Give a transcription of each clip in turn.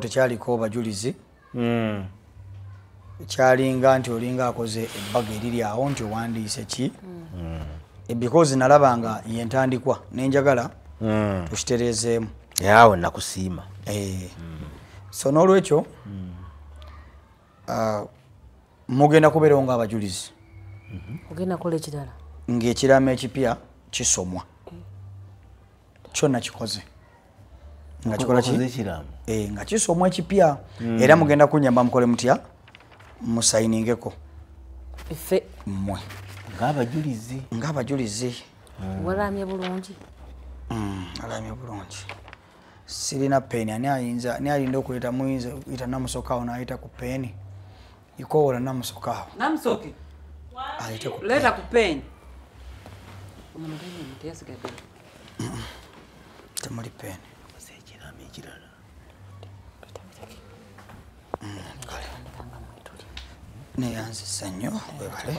tekyaliko bajulizi kyalinga nti olinga akoze ebbaga eriri awo nti owandiise ki because nalabanga yentandikwa nenjagala tukitereezeemu yawe nakusiima so n'olwekyo mugenda kubeerawo ng'abajulizi ogenda kola ekirala ng'ekiraamo ekipya kisomwa kyonna kikoze nga kikola ki nga kisomwa ekipya era mugenda kunyamba mukole mutya musayiningeko ife mmwe ng'abajulizi walamye bulungi alamye bulungi sirina peeni ani alinda okuleeta muyinza ita namusokaawo n'ayita ku peeni ikowola namusokaawo namusoke leeta ku peeni temuli peeni neyanzisa nnyo webale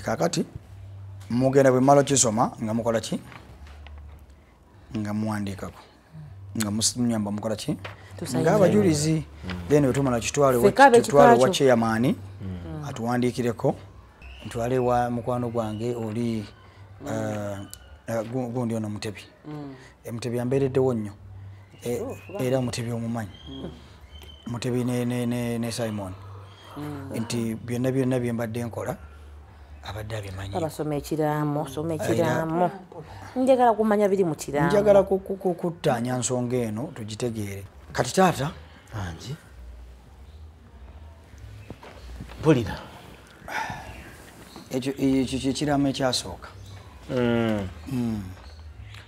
kakati mugenda bwe mmala kisoma nga mukola ki nga muwandiikako nga munyamba mukola ki ng'abajulizi then wetumala kitwale wa chairman atuwandiikireko ntwale wa mukwano gwange oli gundi ono Mutebi Mutebi yambeereddewo nnyo era Mutebi omumanyi Mutebi ne Simon nti byonna bye mbadde nkola abadde abimanyi abasoma ekiraamo njagala kumanya biri mu kiraamo njagala kuttaanya nsonga eno tugitegeere kati taata anji bulina ekyo kyekiraamo ekyasooka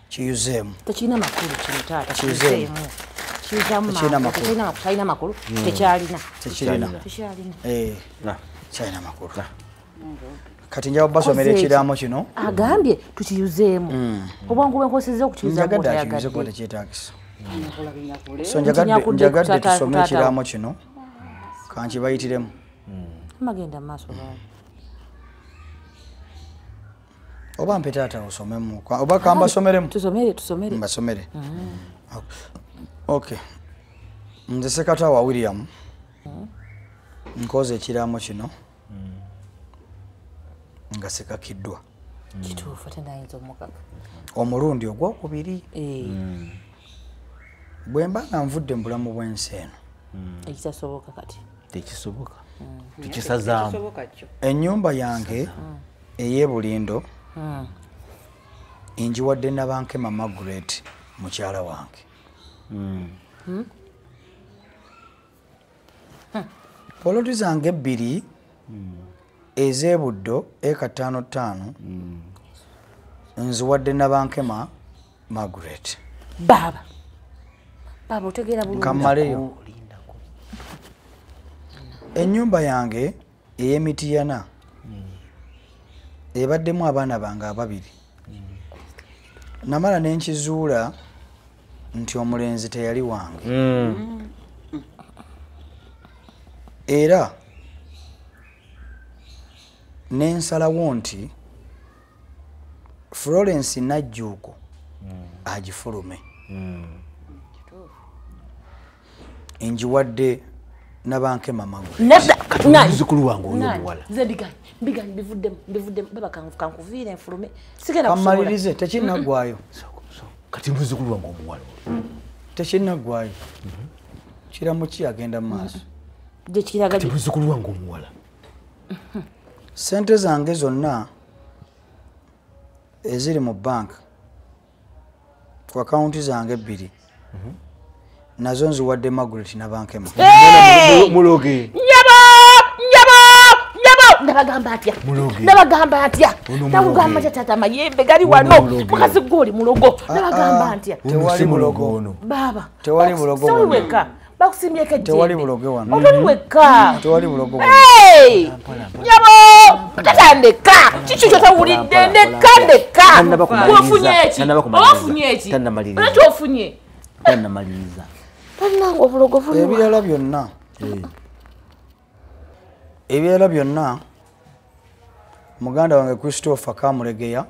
kiyuzeemu tekirina makulu kino taata kiyuzeemu kyalina makulu tekyalina kyalina makulu kati njaba basomera ekiraamo kino agambye tukiyuzeemu obwangu bwenkosezza okukiyuzaako njagadde kuba tekyetaagisa so njagadde tusome ekiraamo kino kankibayitiremu magenda maaso baali oba mpe taata osomemu oba kambasomeremu tusomere mbasomere okay nze Sekatawa William nkoze ekiraamo kino nga sekakiddwa kituufu ate nayinza omukaka omulundi ogwokubiri bwe mba nga nvudde mu bulamu bw'ensi eno ekitasoboka kati tekisoboka tukisazaamu ennyumba yange ey'ebulindo injiwadde Nabankema Margaret mukyala wange poloti zange ebbiri ez'ebuddo eka 55 nziwadde Nabankema Margaret baba otegeera bulungi kamaleyo ennyumba yange ey'emitiyana ebaddemu abaana bange ababiri namala nenkizuula nti omulenzi teyali wange era nensalawo nti Florence Najjuuko agifulume njiwadde Nabankema Margaret muzukulu wange omuwala mbigani bivuddemu baba kankuviire enfulume kamalirize tekinnaggwayo kati muzukulu wange omuwala tekinnaggwayo kiramu ki agenda mu maaso kati muzukulu wange omuwala sente zange zonna eziri mu bank ku akawunti zange ebbiri nazo nziwadde Margaret Nabankema muloge nabagamba atya nakugamba tya taata mayembe gali wano mukazi gwoli mulogo nabagamba ntya tewali mulogo baba tewali mulogo weka bakusimbyeko tewali mulogo wano otoli weka tewali mulogo nyabo tatandeka kiki kyotawulidde ndeka ofunye eki olaki ofunye tannamaliriza talinanga obulogo ebirala byonna muganda wange Christopher Kamulegeya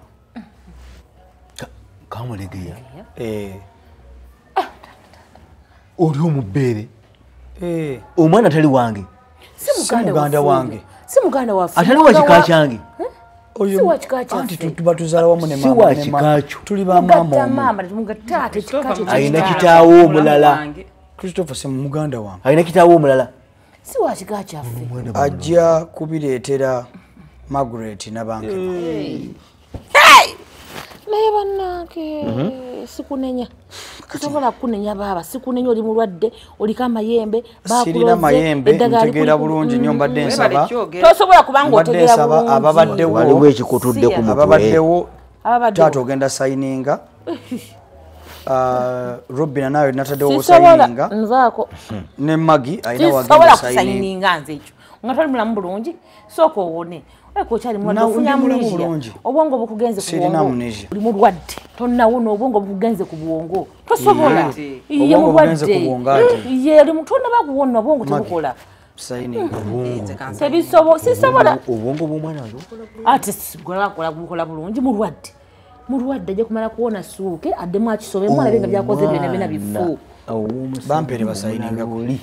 oli omubbeere omwana tali wange si muganda wange si muganda waffe atali wa kika kyange si wa kika kyange tuba tuzaala wamu ne si wa kika kyo tuli ba mama mama mugatate kikate ayina kitaawo omulala Christopher si muganda wange ayina kitaawo omulala si wa kika kyaffe ajja kubireetera Margaret nabanke naye bannange sikunenya kusobola kunenya baba sikunenya oli mulwadde oliko amayembe sirina mayembe ntegeera bulungi nnyo mbadde nsaba tosobola kubanga otegeera bulungi ababaddewo waliwo ekikutudde ku mutwe ababaddewo taata ogenda sayininga Robina nawe nataddewo sayininga nvaako ne Magi ayina wagenda sayininga nze ekyo nga toli mulamu bulungi sooka owone kochali mwana kufunya mulungi obwongo bukugenze ku bwongo oli mulwadde tonnawona obwongo bukugenze ku bwongo tosobola iye mulwadde iye oli mutonna bakuwona obwongo tebukola sayininga sisobola obwongo bw'omwana ate sigolakola bukola bulungi mulwadde ajja kumala kuwona suuke addemu akisobe mwana benga byakoze byonna bifu bampere basayininga oli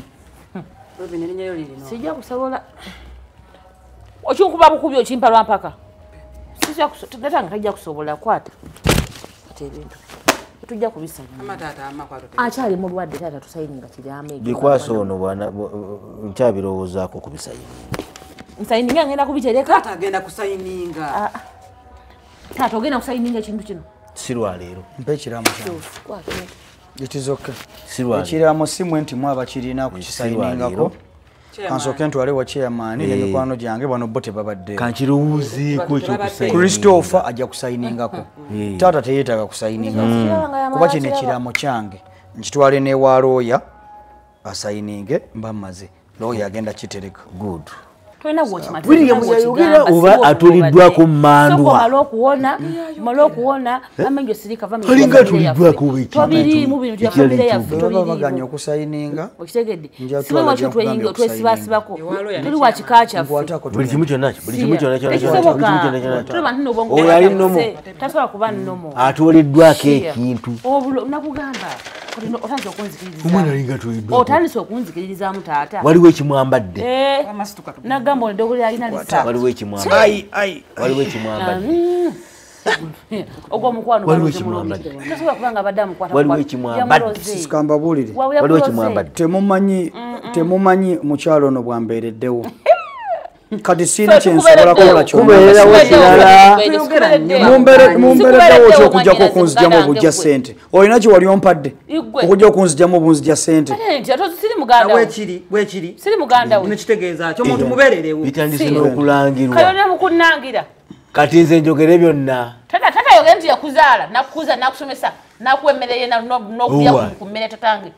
sijja kusobola okyunkuba bukubi okimpa lwampaka tetanga tajja kusobola kwata ate ebintu tujja kubisanya akyali mulwadde taata tusayininga kiryamu bikwasa ono bwana nkyabirowoozaako kubisayininga nsayininga ngenda kubitereka taata agenda kusayininga taata ogenda kusayininga ekintu kino si lwaleero mpa ekiraamo kyange itizoke ekiraamo simwe nti mwaba kirina kukisayiningako kansooke ntwale wa chairman n'emikwano gyange bano bo tebabadde kankirowuuzeeko ekyokusayininga Christopher ajja kusayiningako taata teyeetaaga kusayiningako kuba kino ekiraamo kyange nkitwale n'ewa looya asayininge mba mmaze looya agenda kitereka good William yayogera oba atuliddwako mmandwa mala okuwona amenjo sirika alinga atuliddwako tobirimu bintu bya famire yaffe babaganya okusayininga okitegedde sibe wakyo twesibasibako tuli wa kika kyaffe buli kimu kyonna tuliba ntino obwongo oyali nnomo tasobola kuba nnomo atuliddwako ekintu nakugamba otandise okunzikiririza omwana alinga atuliddwako otandise okunzikiririzaamu taata waliwo ekimwambadde nagamba ondogole alina lisa waliwo ekimwambadde waliwo ekimwambadde ogw'omukwano waliwo ekimwambadde tasobola kubanga abadde amukwata waliwo ekimwambadde sikambabuulire waliwo ekimwambadde temumanyi mukyalo ono bwambeereddewo kati siina kyensobola kukola kubeererawo kirala mumbeereddewo kyokujjako okunzijamu obujja ssente olina kye wali ompadde okujja okunzijamu obunzija ssente nekitegeeza kyo omuntu mubeererewo bitandise n'okulangirwa kayona mukunnangira kati nze njogere byonna tata yogera nti yakuzaala nakukuza nakusomesa nakuwa emmere ye n'okulya ku mmere tatange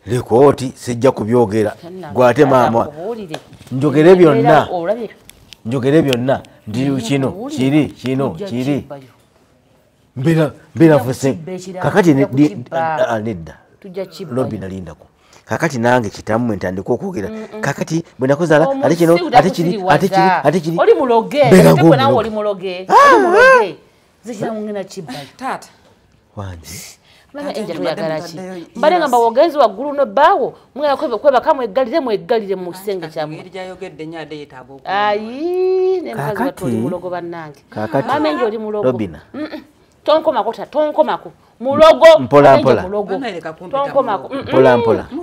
lekooti sijja kubyogera gwate maama njogere byonna ndi kino kiri mbeera fuse kakati nedda Robina lindako kakati nange kitammwe ntandika okwogera kakati bwe nakuzaala ate kino ate kiri oli muloge nawe oli muloge zikiramu kibbayo taata wange enja toyagala ki mbale ngamba wogenzi waggulu nebbaawo mugenda kwebaka mweggalire mu kisenge kyammwe ayi nemukazi wattu oli mulogo bannange mama enja oli mulogo Robina tonkomako mulogo tonkomako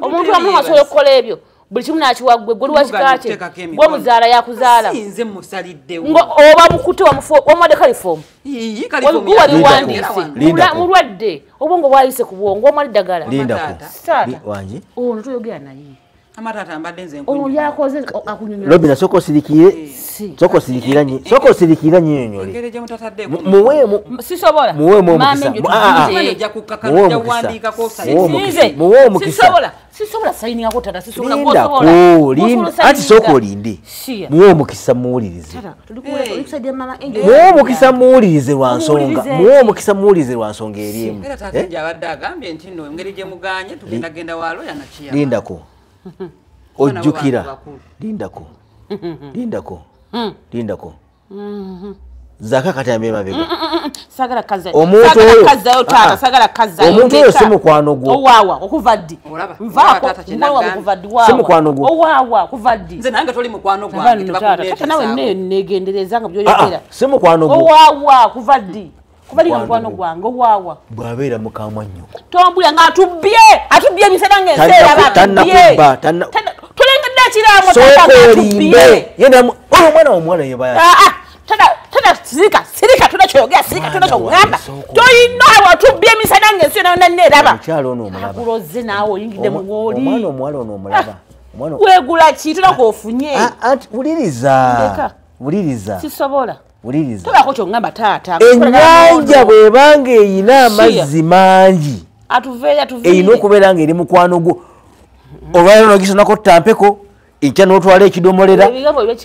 omuntu wamu asobola okukola ebyo buli kimu nakiwaggwe gwe oli wakikakye gwomuzaala yakuzaala oba mukute wamwadde kalifoomu gwe wali wandiise mulwadde obwongo bwayise ku bwongo omwali ddagala wange ono tuyogera naye amatata mbadde nze ono yakoze akunyonyola Robina soko sirikira nyinyonyole ngere gye mutatadde muweemu sisobola muweemu sisobola sayiningako tata ati sooka olinde muwe omukisa muwulirize muwe omukisa muwulirize lwa nsonga eri emu era taata nje abadde agambye nti nno engeri gye muganye tugendagenda waalo yanakiya lindako ojjukira lindako zaka kati amema bega sagala kaza omuntu oyo tata sagala kaza omuntu oyo simu kwano gwo owawa okuvaddi mvako mwawa okuvaddi wawa simu kwano gwo owawa okuvaddi nze nange toli mukwano gwange tata nawe negendereza nga byoyogera simu kwano gwo owawa okuvaddi kubali mukwano gwange owawa bwabeera mukamwa nnyo tombula nga atubye emisana ng'enseera tannakubba tulengedde ekiraamo sokolimbe yena oyo omwana yebaya sirika tunakyoyogera sirika tunakyogamba toyina watubye emisana ng'enseera nanneeraba mukyalo ono omulaba akuloze naawe oyingidde mu wooli omwana omuwala ono omulaba wegula ki tunaka ofunye wuliriza sisobola wuliriza tobako kyongamba taata ennyanja bwebanga eyina amazzi mangi atuveeya eyina okubeera ng'eri mukwano gwo olwaliro nogisonako tampeko enkya n'otwala ekidomolera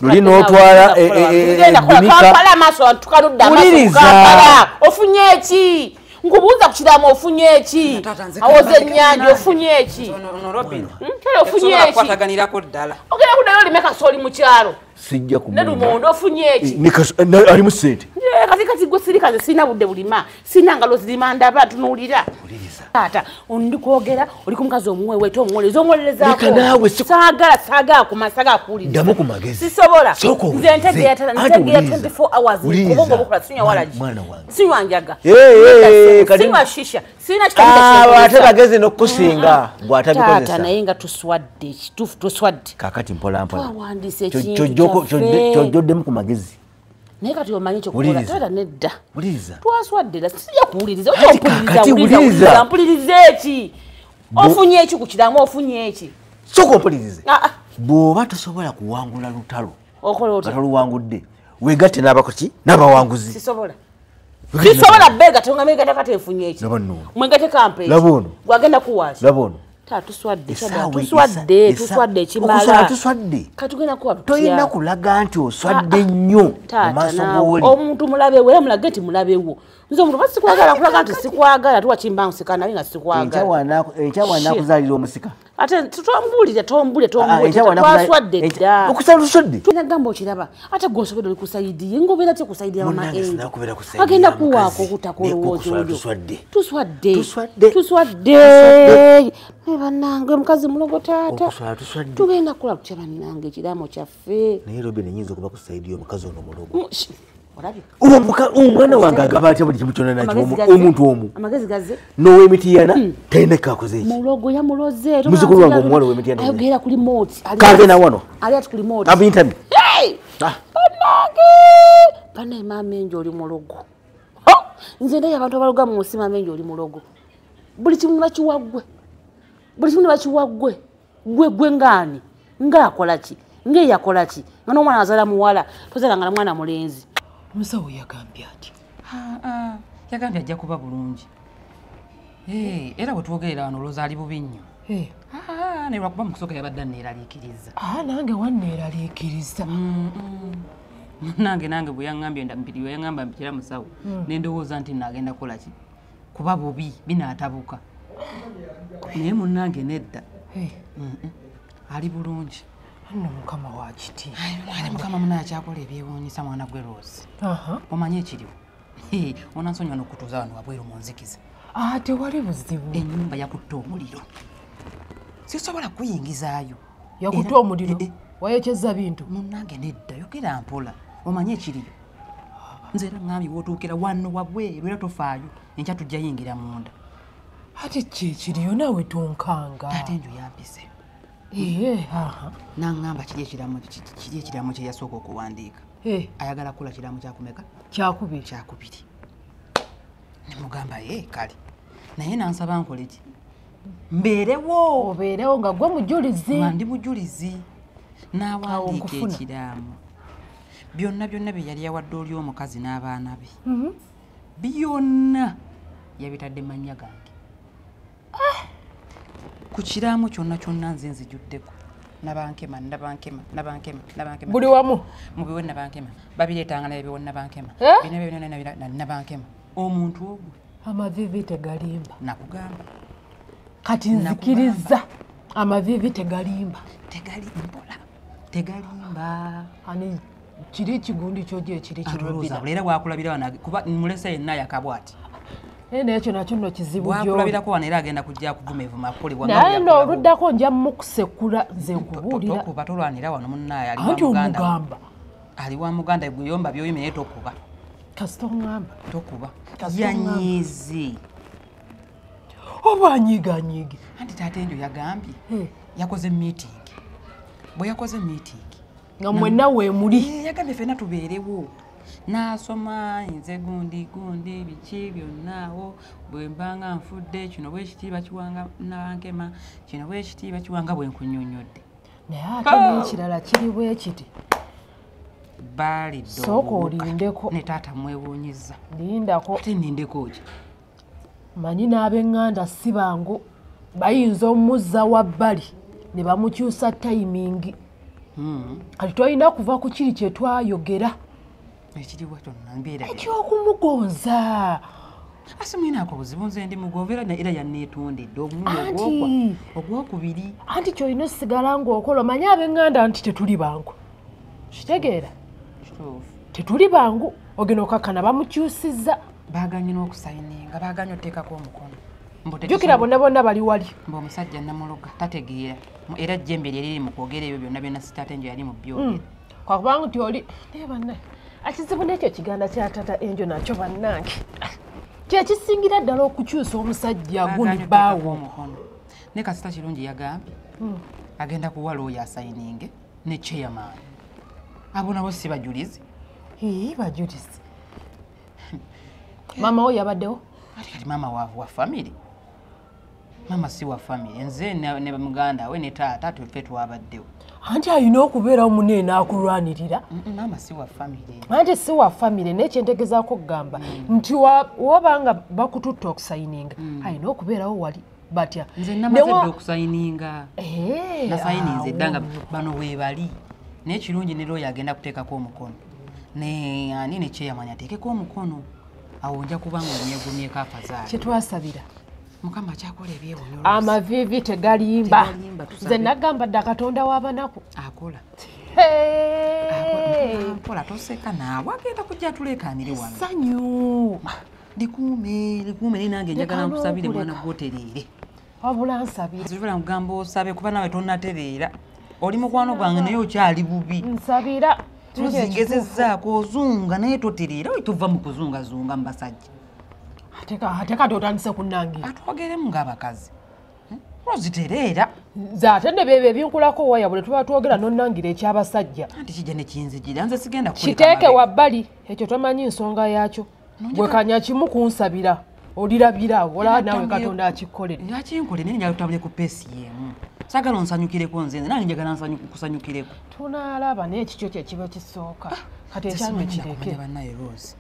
luli n'otwala ebunika ofunye eki nkubuuza ku kiraamo ofunye eki awoza ennyanja ofunye eki ofunye eki ogenda kuddayo olimeka sooli mu kyalo sijja nelumondo ofunye eki alimu sente kati gwe sirikaze sirina budde bulima sirina ngalo zirima ndaba tunuulira taata ondi kwogera oli ku mukazi omuweweeta omuwoleza omuwolerezaako saagala kumasagala kuwuliriza ddamu ku magezi sisobola nze ntegeera 24 hours kubonga obukola sinywa walagi sinywa njaga sinywa shisha sirina ate magezi n'okukusinga bw'atabikozesa taata naye nga tuswadde ekituufu tuswadde kaakati mpolampola twawandiisa ekintu kyojjoddemu ku magezi naye kati omanyi ekyokukola taata nedda wuliriza twaswadde sijja kuwuliriza okyowuliriza mpuliriza eki ofunye eki ku kiramu ofunye eki soka ompulirize bw'oba tosobola kuwangula lutalo nga toluwangudde weegatte n'abakoki n'abawanguzi sisobola beega tonga meegata kati efunye eki mwegate kampe gwagenda kuwaasi tuswadde ekimala katugenda kuwa toyina kulaga nti oswadde nnyo mu maaso g'oli omuntu mulabewo era mulage nti mulabewo nze omuntu basikwagala kulaga nti sikwagala tuwakimba nsika naye nga sikwagala enkya wanakuzaalira omusika ate tombule twaswadde dda okusalusodde nagamba okiraba ate gwosobedde oli kusayidiye ngobeera ty kusayidira mama engi agenda kuwaako okutaka olowoozi olyo tuswadde bannange omukazi mulogo taata tugenda kula tutya bannange ekiraamo kyaffe naye robe nenyinza okuba kusaidiya omukazi ono mulogo omwana wange agaba atya buli kimu kyonna nakyo omuntu omu amagezi gaze n'ow'emitiyana talina kakoze eki mulogo yamuloze muzukulu wange omuwala ow'emitiyana ayogera kuli mooti kagenda wano ali ati kuli mooti abintabi banaye maama enje oli mulogo nze ndaye abantu abaloga mu nsi maama enje oli mulogo buli kimu nibakiwaggwe gwe ngaani ngaakola ki ngaeyakola ki nga n'omwana azaala muwala tozalanga na mwana mulenzi omusawo yagambye ati yagambye ajja kuba bulungi era bwe twogerera wano olowooza ali bubi nnyo naye lwakuba mu kusooka yabadde anneeraliikiriza nange wanneeraliikiriza nange bwe yaŋŋambye mpiriwe yaŋŋamba mpitira musawo nendowooza nti naagenda kukola ki kuba bubi binaatabuka naye munnange nedda ali bulungi anno mukama wakiti ali mukama munaye akyakola ebyewuunyisa mwana gwe Rose omanyi ekiriwo onansonyiwa n'okutuuza wano wabweru mu nzikiza tewali buzibu ennyumba yakutte omuliro sisobola kuyingizaayo yakutte omuliro wayekyeza bintu munnange nedda yogera mpola omanyi ekiriyo nze era ŋŋambye wootuukira wano wabweru era tofaayo enkya tujja yingira munda ate kyekiriyo naawe tonkanga ate enju yampise naŋŋamba kiri ekiraamo kye yasooka okuwandiika ayagala kula kiraamo kyakumeka kyakubiri nemugamba kale naye nansaba nkole ki obeerewo nga gwe mujulizi ndi mujulizi n'awandiika ekiraamo byonna bye yali yawadde oli omukazi n'abaana be byonna yabitadde mannya gange ku kiraamo kyonna nze nzijuddeko nabankema buli wamu mubiwe nabankema babireetanga nabibiwe nabankema nabankema omuntu ogwo amavivi tegalimba nakugamba kati nzikiriza amavivi tegalimba tegalimba ani kiri kigundi kyoje ekiri kirobira era wakulabira wana kuba mulese yenna yakabwati nekyo nakyo nno kizibu gyo wakulabirako wana era agenda kujja kuvumevuma akolebwa naye no oluddako nja mukusekula nze nkubuulira tokuba tolwanira wano munnaye anti omugamba ali wa muganda guyomba byoyime naye tokuba kasita oŋŋamba tokuba yanyiizi oba anyiiganyiige anti taata enjo yagambye yakoze meeting bwe yakoze meeting nga mwenna weemuli yagambye ffenna tubeerewo n'asoma nze gundi biki byonnaawo bwe mbanga nfudde kino bwekitiibwa kiwanga nabankema kino bwekitiibwa kiwanga bwe nkunyonnyodde naye ate n'ekirala kiri bwe kiti baalidde sooka olindeko ne taata mwewuunyiza lindako ate nindeko ki manyi n'ab'eŋŋanda si bangu bayinza omuzza wabbali ne bamukyusa tayimingi kati tolina kuva ku kiri kye twayogera ekiriwo kyonna mbeera ekyokumugonza ase mwinaako obuzibu nze ndi mugoovera era yanneetondedde ogwokubiri anti kyolina osigala ng'okola omanyi ab'eŋŋanda nti tetuli bangu kitegeera tetuli bangu ogenda okakkana bamukyusizza baaganye n'okusayininga baaganye oteekako omukono jjukira bonna bonna bali wali mbeomusajja namuloga tategeera era jjembe lye liri mu kwogera ebyo byonna byonna sitaate enjo yali mu byogera kwakubanga nti oli naye bannaye ekizibu n'ekyo kiganda kya tata enjo nakyo bannange kyekisingira ddala okukyusa omusajja guni baawo omukono ne kasita kirungi yagambye agenda kuwala oyo asayininge ne chairman abo nabo si bajulizi bajulizi maama wo yabaddewo kati maama wa family mama si wa family nze ne muganda we ne taata tufe twabaddewo anti alina okubeerawo muneena akulwanirira mama si wa family anti si wa family nekyentegezaako okugamba nti wobanga bakututte okusayininga alina okubeerawo wali batya nze namazedde okusayininga nasayininze eddanga bano weebali naye kirungi ne looyo agenda kuteekako omukono ne ani ne kyeyamanya ateekeko omukono awo nja kubanga onyegumyeko akazaali kyetwasabira mukama akyakola ebyewunyolo amavivi tegalimba nze nagamba dda katonda w'abanaku akola akola toseka naawe agenda kujja tuleekaanire wano sanyu likuume ni nange njagala nkusabire mwana gwotereere wabula nsabire sisobola kugamba osabe kuba nawe tonnatereera oli mukwano gwange naye okyali bubi nsabira tuzingezezzaako ozunga naye totereera oituva mu kuzungazunga mu basajja ate kati otandise kunnangira atwogeremu ng'abakazi ozitereera ze ate ne bebyo ebinkulako waya bule tuba twogera nonnangira ekyabasajja anti kijja ne kinzijira nze sigenda kiteeke wabbali ekyo tomanyi nsonga yakyo bwekanya kimu kunsabira olirabira olaba nawe katonda akikkolere akinkole naye njala tutambule ku peesi yemu sagala onsanyukireko nze nange njagala kusanyukireko tunaalaba naye ekikyo kyekiba kisooka kati ekyange kireke bannaye Rose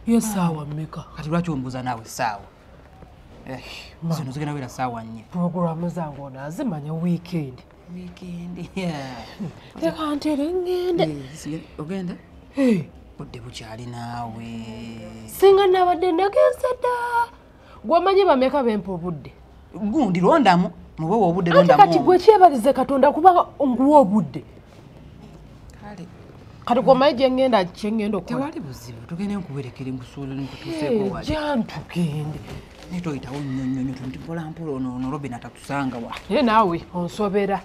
ye saawa mmeka kati lwaki ombuuza naawe saawa zino zigenda wera saawa 4 puroguramu zange onaazimanya wiikendi leka ntere ngende ogenda budde bukyali naawe singa nabadde nagenze dda gwomanyi bameka bempa obudde gundi londamu muwewa obudde ate kati gwe kyebalize katonda kubanga nguwa obudde kati gwomanyi gyengenda kyengenda okukola tewali buzibu tugende nkuwerekere nkusuule nkutuuseeko wali jantugende naye toyitawo nnyonnyonyo tunti mpolampola ono Robin atatusanga wa naye naawe onsobera